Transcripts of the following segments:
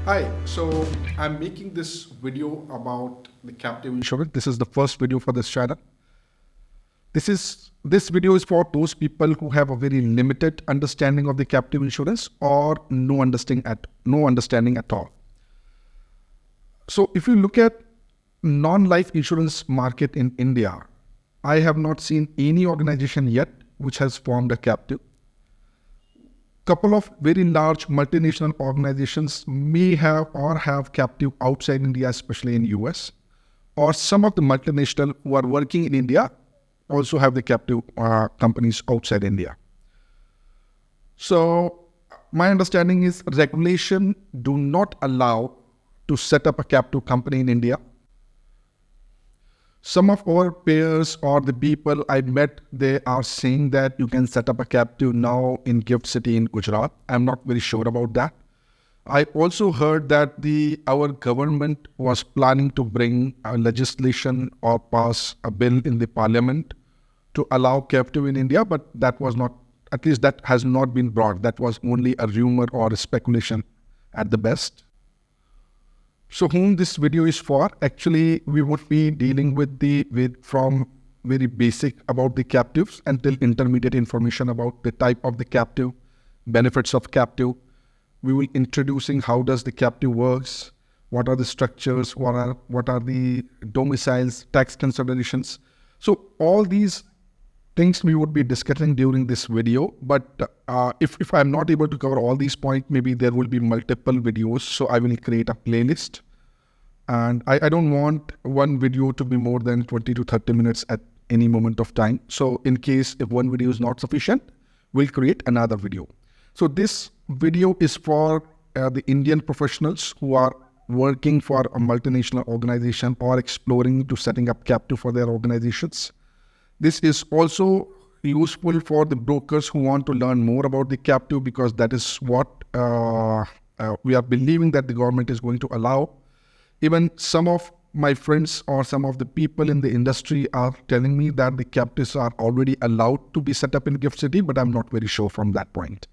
Hi, so I'm making this video about the captive insurance. This is the first video for this channel. This video is for those people who have a very limited understanding of the captive insurance or no understanding at all. So if you look at non-life insurance market in India, I have not seen any organization yet which has formed a captive. Couple of very large multinational organizations may have or have captive outside India, especially in US, or some of the multinational who are working in India also have the captive companies outside India. So my understanding is regulation do not allow to set up a captive company in India. Some of our peers or the people I met, they are saying that you can set up a captive now in Gift City in Gujarat. I'm not very sure about that. I also heard that our government was planning to bring a legislation or pass a bill in the parliament to allow captive in India, but that was not, at least that has not been brought. That was only a rumor or a speculation at the best. So whom this video is for, actually we would be dealing with from very basic about the captives until intermediate information about the type of the captive, benefits of captive. We will introducing how does the captive works, what are the structures, what are the domiciles, tax considerations. So all these things we would be discussing during this video, but if I'm not able to cover all these points, maybe there will be multiple videos, so I will create a playlist. And I don't want one video to be more than 20 to 30 minutes at any moment of time. So in case if one video is not sufficient, we'll create another video. So this video is for the Indian professionals who are working for a multinational organization or exploring to setting up captive for their organizations. This is also useful for the brokers who want to learn more about the captive, because that is what we are believing that the government is going to allow. Even some of my friends or some of the people in the industry are telling me that the captives are already allowed to be set up in Gift City, but I'm not very sure from that point.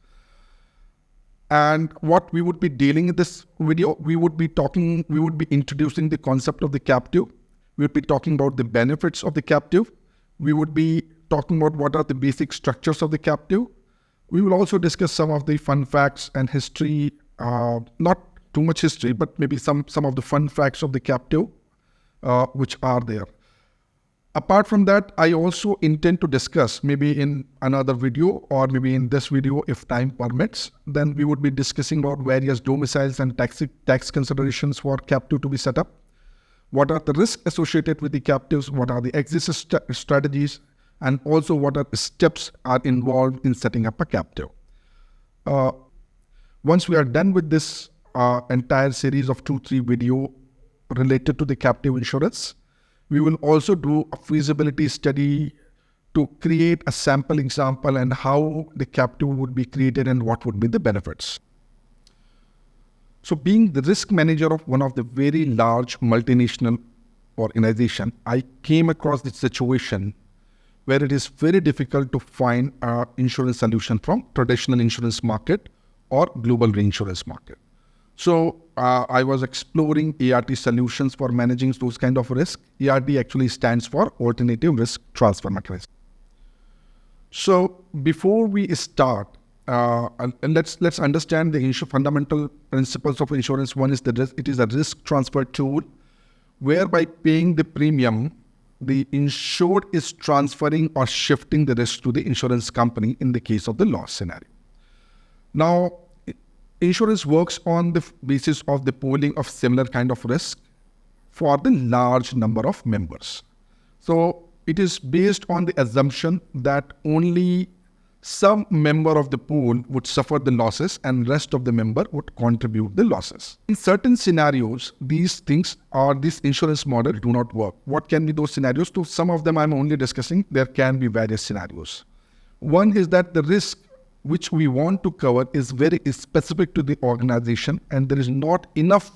And what we would be dealing in this video, we would be introducing the concept of the captive. We would be talking about the benefits of the captive. We would be talking about what are the basic structures of the captive. We will also discuss some of the fun facts and history, not too much history, but maybe some of the fun facts of the captive, which are there. Apart from that, I also intend to discuss maybe in another video or maybe in this video if time permits, then we would be discussing about various domiciles and tax considerations for captive to be set up. What are the risks associated with the captives? What are the exit strategies? And also what are the steps are involved in setting up a captive? Once we are done with this entire series of 2-3 video related to the captive insurance, we will also do a feasibility study to create a sample example and how the captive would be created and what would be the benefits. So being the risk manager of one of the very large multinational organization, I came across this situation where it is very difficult to find an insurance solution from traditional insurance market or global reinsurance market. So I was exploring ART solutions for managing those kind of risk. ART actually stands for Alternative Risk Transfer Mechanism. So before we start, let's understand the fundamental principles of insurance. One is it is a risk transfer tool, whereby paying the premium, the insured is transferring or shifting the risk to the insurance company in the case of the loss scenario. Now, insurance works on the basis of the pooling of similar kind of risk for the large number of members. So it is based on the assumption that only some member of the pool would suffer the losses and rest of the member would contribute the losses. In certain scenarios, these things or this insurance model do not work. What can be those scenarios? To some of them I'm only discussing. There can be various scenarios. One is that the risk which we want to cover is very specific to the organization and there is not enough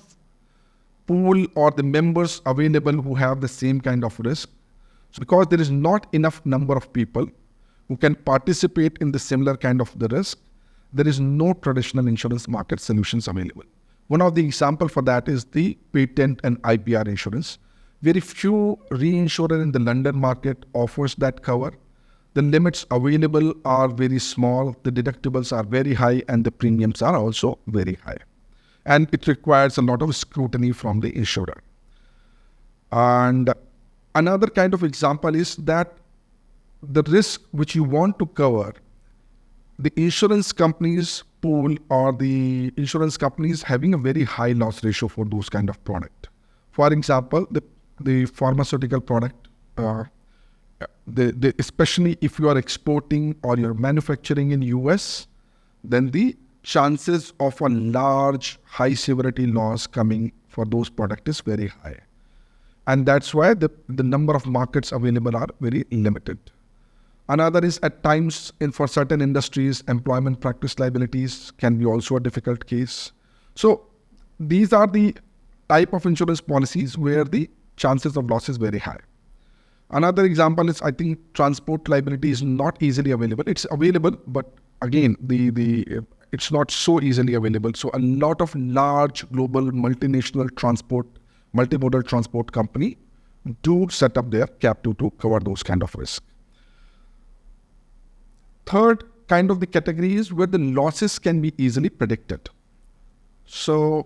pool or the members available who have the same kind of risk. So because there is not enough number of people who can participate in the similar kind of the risk, there is no traditional insurance market solutions available. One of the example for that is the patent and IPR insurance. Very few reinsurer in the London market offers that cover. The limits available are very small, the deductibles are very high, and the premiums are also very high. And it requires a lot of scrutiny from the insurer. And another kind of example is that the risk which you want to cover, the insurance companies pool or the insurance companies having a very high loss ratio for those kind of product. For example, the pharmaceutical product, especially if you are exporting or you're manufacturing in US, then the chances of a large high severity loss coming for those products is very high. And that's why the number of markets available are very limited. Another is at times for certain industries, employment practice liabilities can be also a difficult case. So these are the type of insurance policies where the chances of loss is very high. Another example is, I think, transport liability is not easily available. It's available, but again, it's not so easily available. So a lot of large global multinational multimodal transport company do set up their captive to cover those kind of risks. Third kind of the category is where the losses can be easily predicted. So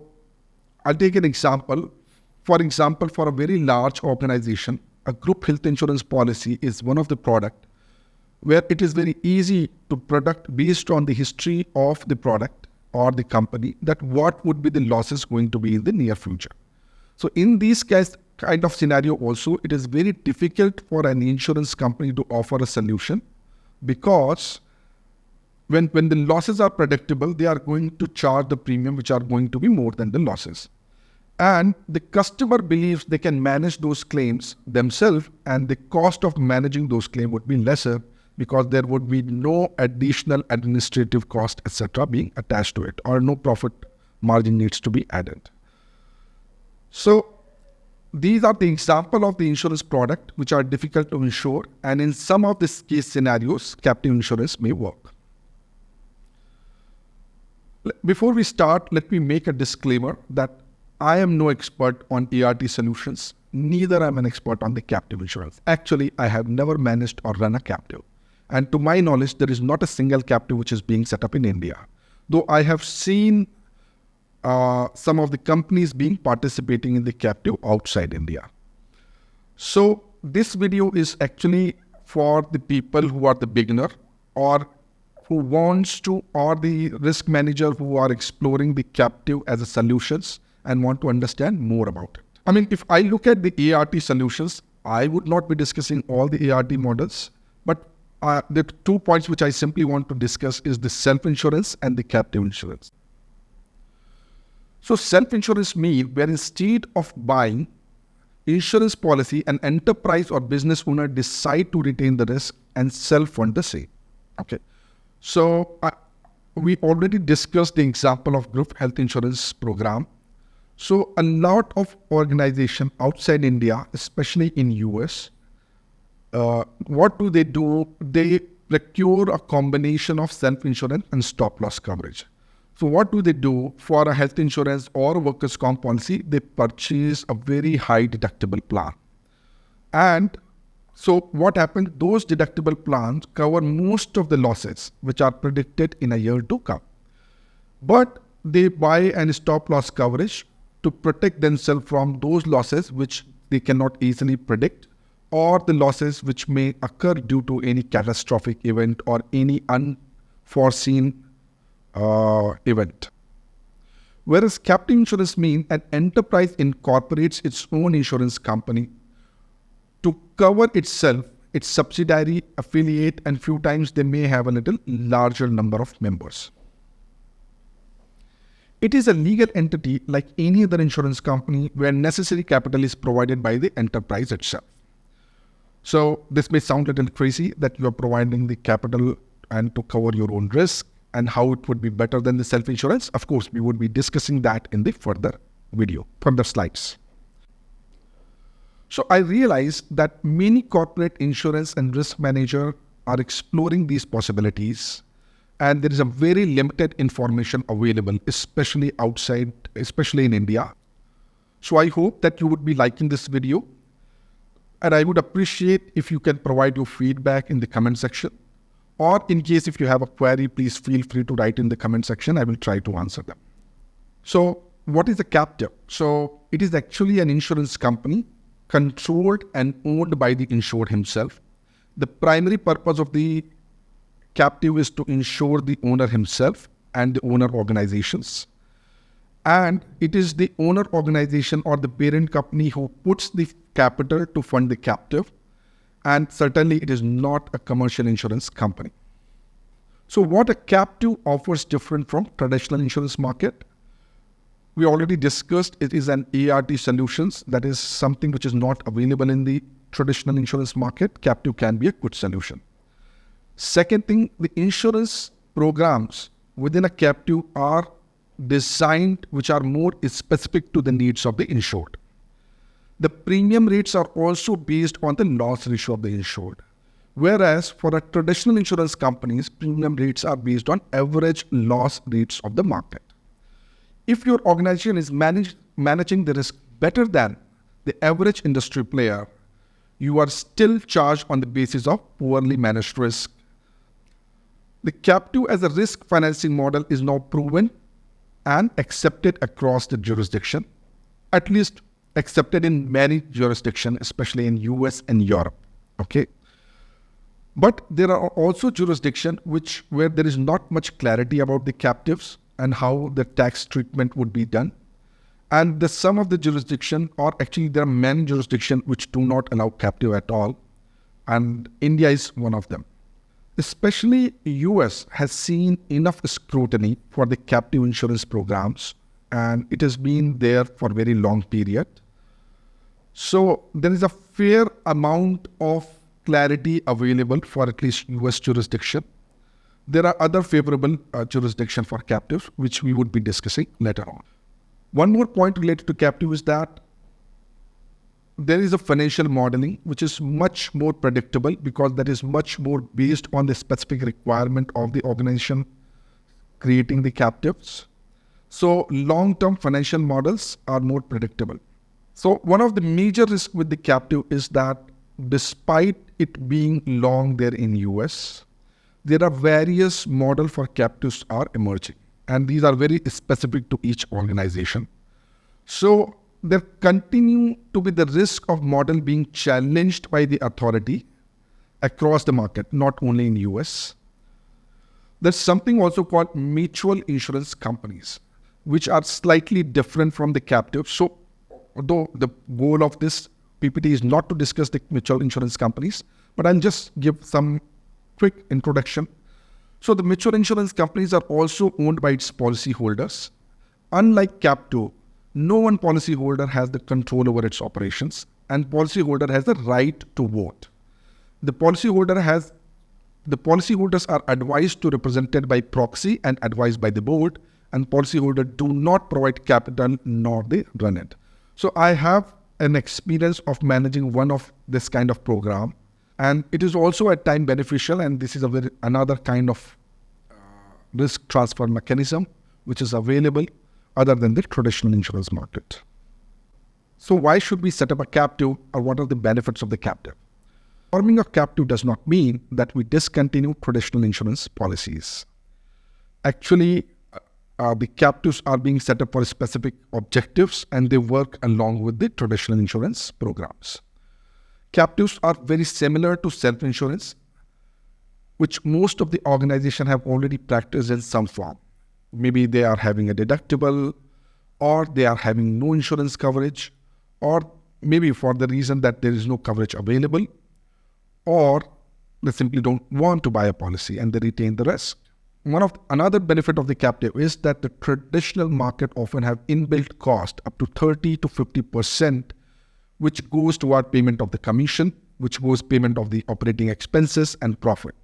I'll take an example. For example, for a very large organization, a group health insurance policy is one of the product where it is very easy to predict based on the history of the product or the company that what would be the losses going to be in the near future. So in this case, kind of scenario also, it is very difficult for an insurance company to offer a solution because when the losses are predictable, they are going to charge the premium which are going to be more than the losses. And the customer believes they can manage those claims themselves and the cost of managing those claims would be lesser because there would be no additional administrative cost, etc. being attached to it or no profit margin needs to be added. So these are the example of the insurance product which are difficult to insure, and in some of these case scenarios, captive insurance may work. Before we start, let me make a disclaimer that I am no expert on ART solutions, neither am an expert on the captive insurance. Actually, I have never managed or run a captive. And to my knowledge, there is not a single captive which is being set up in India. Though I have seen some of the companies being participating in the captive outside India. So this video is actually for the people who are the beginner or who wants to, or the risk manager who are exploring the captive as a solutions and want to understand more about it. I mean, if I look at the ART solutions, I would not be discussing all the ART models, but the 2 points which I simply want to discuss is the self-insurance and the captive insurance. So self-insurance means where instead of buying insurance policy, an enterprise or business owner decide to retain the risk and self-fund the same. Okay. So we already discussed the example of group health insurance program. So a lot of organization outside India, especially in US, what do? They procure a combination of self-insurance and stop-loss coverage. So what do they do for a health insurance or a workers' comp policy? They purchase a very high deductible plan. And so what happens? Those deductible plans cover most of the losses which are predicted in a year to come. But they buy an stop-loss coverage to protect themselves from those losses which they cannot easily predict, or the losses which may occur due to any catastrophic event or any unforeseen event. Whereas captive insurance means an enterprise incorporates its own insurance company to cover itself, its subsidiary, affiliate, and few times they may have a little larger number of members. It is a legal entity like any other insurance company where necessary capital is provided by the enterprise itself. So this may sound a little crazy that you are providing the capital and to cover your own risk and how it would be better than the self-insurance. Of course, we would be discussing that in the further slides. So I realized that many corporate insurance and risk managers are exploring these possibilities and there is a very limited information available, especially in India. So I hope that you would be liking this video, and I would appreciate if you can provide your feedback in the comment section, or in case if you have a query, please feel free to write in the comment section. I will try to answer them. So what is a captive? So it is actually an insurance company controlled and owned by the insured himself. The primary purpose of the captive is to insure the owner himself and the owner organizations. And it is the owner organization or the parent company who puts the capital to fund the captive. And certainly it is not a commercial insurance company. So what a captive offers different from traditional insurance market? We already discussed it is an ART solutions. That is something which is not available in the traditional insurance market. Captive can be a good solution. Second thing, the insurance programs within a captive are designed which are more specific to the needs of the insured. The premium rates are also based on the loss ratio of the insured. Whereas for a traditional insurance companies, premium rates are based on average loss rates of the market. If your organization is managing the risk better than the average industry player, you are still charged on the basis of poorly managed risk. The captive as a risk financing model is now proven and accepted across the jurisdiction, at least accepted in many jurisdictions, especially in US and Europe. Okay. But there are also jurisdictions where there is not much clarity about the captives and how the tax treatment would be done. And some of the jurisdictions, or actually there are many jurisdictions which do not allow captive at all. And India is one of them. Especially US has seen enough scrutiny for the captive insurance programs, and it has been there for a very long period. So there is a fair amount of clarity available for at least US jurisdiction. There are other favorable jurisdictions for captives, which we would be discussing later on. One more point related to captive is that there is a financial modeling which is much more predictable, because that is much more based on the specific requirement of the organization creating the captives. So long-term financial models are more predictable. So one of the major risks with the captive is that despite it being long there in US, there are various models for captives are emerging, and these are very specific to each organization. So there continue to be the risk of model being challenged by the authority across the market, not only in US. There's something also called mutual insurance companies, which are slightly different from the captive. So although the goal of this PPT is not to discuss the mutual insurance companies, but I'll just give some quick introduction. So the mutual insurance companies are also owned by its policyholders. Unlike captive, no one policyholder has the control over its operations, and policyholder has the right to vote. The policyholders are advised to represented by proxy and advised by the board, and policyholders do not provide capital nor they run it. So I have an experience of managing one of this kind of program, and it is also at time beneficial, and this is another kind of risk transfer mechanism which is available other than the traditional insurance market. So why should we set up a captive, or what are the benefits of the captive? Forming a captive does not mean that we discontinue traditional insurance policies. Actually, the captives are being set up for specific objectives, and they work along with the traditional insurance programs. Captives are very similar to self-insurance, which most of the organizations have already practiced in some form. Maybe they are having a deductible, or they are having no insurance coverage, or maybe for the reason that there is no coverage available, or they simply don't want to buy a policy and they retain the risk. Another benefit of the captive is that the traditional market often have inbuilt cost up to 30 to 50%, which goes toward payment of the commission, which goes payment of the operating expenses and profit.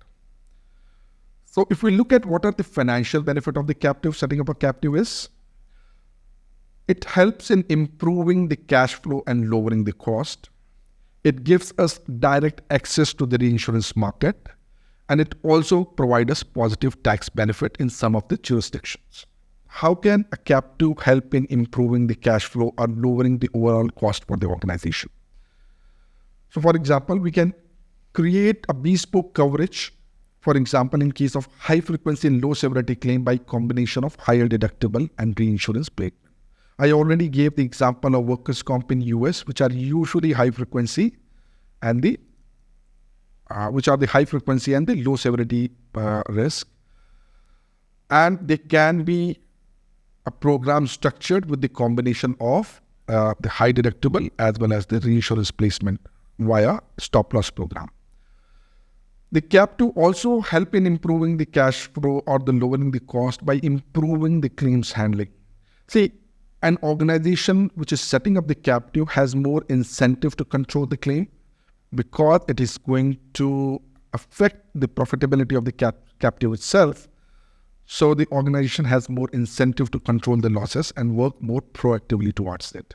So if we look at what are the financial benefit of the captive, setting up a captive is, it helps in improving the cash flow and lowering the cost. It gives us direct access to the reinsurance market, and it also provides us positive tax benefit in some of the jurisdictions. How can a captive help in improving the cash flow or lowering the overall cost for the organization? So for example, we can create a bespoke coverage, for example, in case of high frequency and low severity claim by combination of higher deductible and reinsurance placement. I already gave the example of workers' comp in US, which are usually high frequency and the low severity risk. And they can be a program structured with the combination of the high deductible as well as the reinsurance placement via stop loss program. The captive also help in improving the cash flow or the lowering the cost by improving the claims handling. See, an organization which is setting up the captive has more incentive to control the claim because it is going to affect the profitability of the captive itself. So the organization has more incentive to control the losses and work more proactively towards it.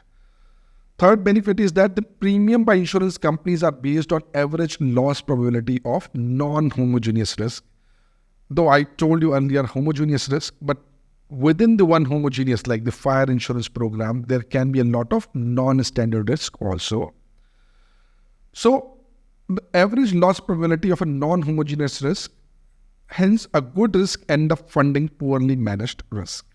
Third benefit is that the premium by insurance companies are based on average loss probability of non-homogeneous risk. Though I told you earlier homogeneous risk, but within the one homogeneous, like the fire insurance program, there can be a lot of non-standard risk also. So the average loss probability of a non-homogeneous risk, hence a good risk end up funding poorly managed risk.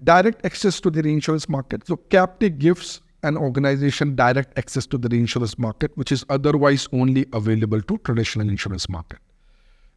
Direct access to the reinsurance market. So captive gives an organization direct access to the reinsurance market, which is otherwise only available to traditional insurance market.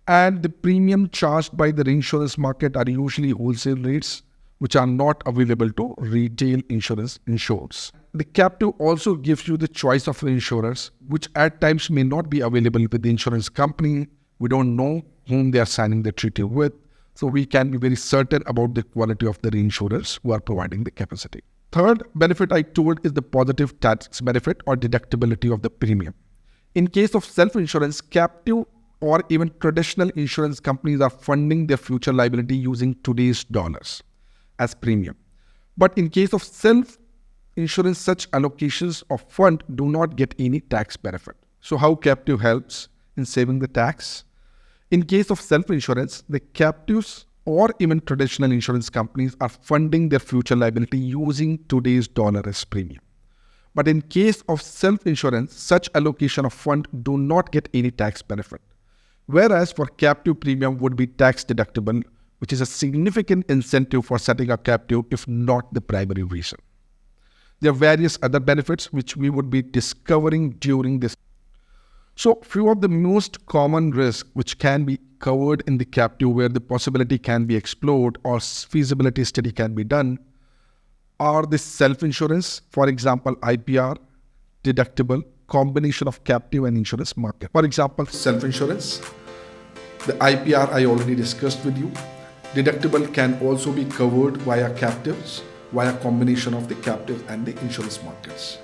And the premium charged by the reinsurance market are usually wholesale rates, which are not available to retail insurance insurers. The captive also gives you the choice of insurers, which at times may not be available with the insurance company. We don't know whom they are signing the treaty with. So we can be very certain about the quality of the reinsurers who are providing the capacity. Third benefit I told is the positive tax benefit or deductibility of the premium. In case of self-insurance, captive or even traditional insurance companies are funding their future liability using today's dollars as premium. But in case of self-insurance, such allocations of fund do not get any tax benefit. So how captive helps in saving the tax? In case of self-insurance, the captives or even traditional insurance companies are funding their future liability using today's dollar as premium. But in case of self-insurance, such allocation of fund do not get any tax benefit. Whereas for captive premium would be tax deductible, which is a significant incentive for setting up captive, if not the primary reason. There are various other benefits which we would be discovering during this. So few of the most common risks which can be covered in the captive where the possibility can be explored or feasibility study can be done are the self-insurance, for example, IPR, deductible, combination of captive and insurance market. For example, self-insurance, the IPR I already discussed with you. Deductible can also be covered via captives, via combination of the captive and the insurance markets.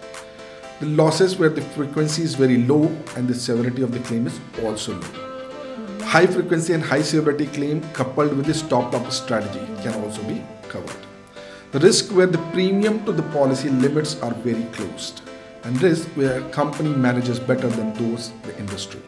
The losses where the frequency is very low and the severity of the claim is also low. High frequency and high severity claim coupled with the stop-loss strategy can also be covered. The risk where the premium to the policy limits are very closed, and risk where company manages better than those in the industry.